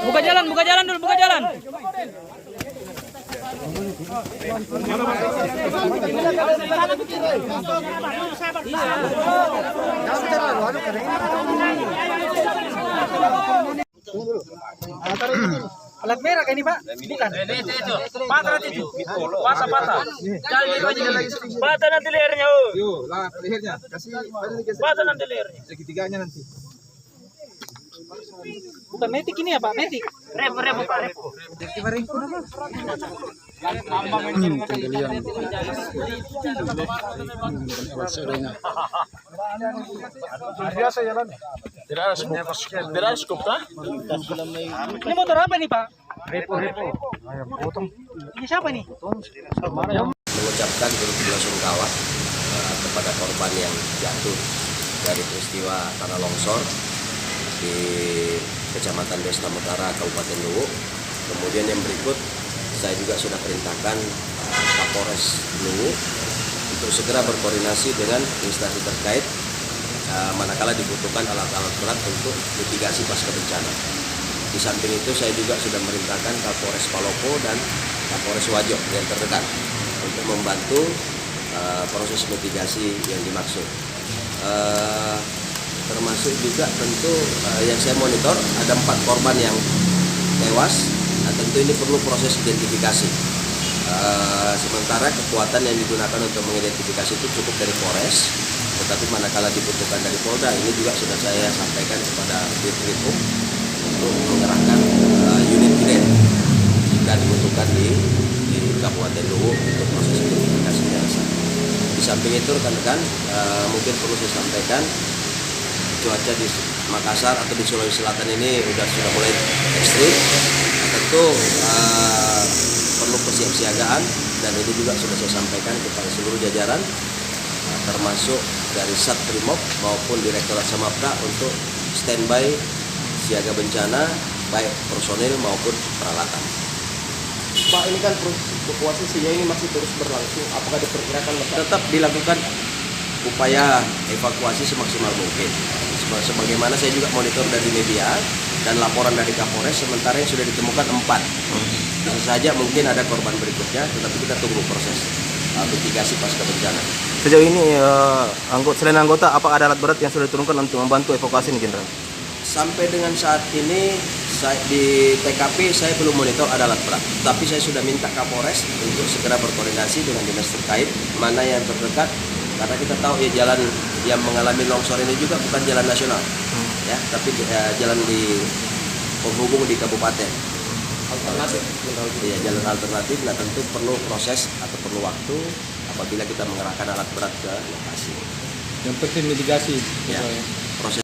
Buka jalan dulu, buka jalan. Alat merah kan ini Pak? Bukan. Itu. Patah nanti itu. Patah. Patah nanti lehernya. Yuk, lah lehernya. Kasih Patah nanti lehernya. segitiganya nanti. Bukan metik ini ya Pak? Metik. Repo Pak, repo. Biasa jalan. Tidak ada scoop kah? Ini motor apa nih Pak? Repo. Ini siapa nih? Mengucapkan turut belasungkawa kepada korban yang jatuh dari peristiwa tanah longsor di Kecamatan Desa Utara, Kabupaten Luwu. Kemudian yang berikut, saya juga sudah perintahkan Kapolres Luwu untuk segera berkoordinasi dengan instansi terkait manakala dibutuhkan alat-alat berat untuk mitigasi pasca bencana. Di samping itu saya juga sudah merintahkan Kapolres Palopo dan Kapolres Wajo yang terdekat untuk membantu proses mitigasi yang dimaksud. Termasuk juga tentu yang saya monitor ada 4 korban yang tewas. Nah, tentu ini perlu proses identifikasi. Sementara kekuatan yang digunakan untuk mengidentifikasi itu cukup dari Polres, tetapi manakala dibutuhkan dari Polda, ini juga sudah saya sampaikan kepada Dirkrimum untuk mengerahkan unit ident jika dibutuhkan di Kabupaten Luwu untuk proses identifikasi jenazah. Di samping itu rekan-rekan mungkin perlu saya sampaikan, cuaca di Makassar atau di Sulawesi Selatan ini sudah mulai ekstrim. Tentu perlu kesiapsiagaan, dan ini juga sudah saya sampaikan kepada seluruh jajaran termasuk dari Satbrimob maupun Direktorat Samapta untuk standby siaga bencana baik personil maupun peralatan. Pak, ini kan evakuasi sejauh ini masih terus berlangsung. Apakah diperkirakan Tetap dilakukan upaya evakuasi semaksimal mungkin. Sebagaimana saya juga monitor dari media dan laporan dari Kapolres, sementara yang sudah ditemukan 4. Bisa saja mungkin ada korban berikutnya, tetapi kita tunggu proses mitigasi pasca bencana. Sejauh ini selain anggota, apa ada alat berat yang sudah diturunkan untuk membantu evakuasi ini, Jenderal? Sampai dengan saat ini di TKP saya belum monitor ada alat berat, tapi saya sudah minta Kapolres untuk segera berkoordinasi dengan dinas terkait mana yang terdekat, karena kita tahu ya jalan yang mengalami longsor ini juga bukan jalan nasional, ya, tapi jalan di penghubung di kabupaten. alternatif? Ya, jalan alternatif. Nah, tentu perlu proses atau perlu waktu apabila kita mengerahkan alat berat ke lokasi. Yang penting mitigasi. Ya.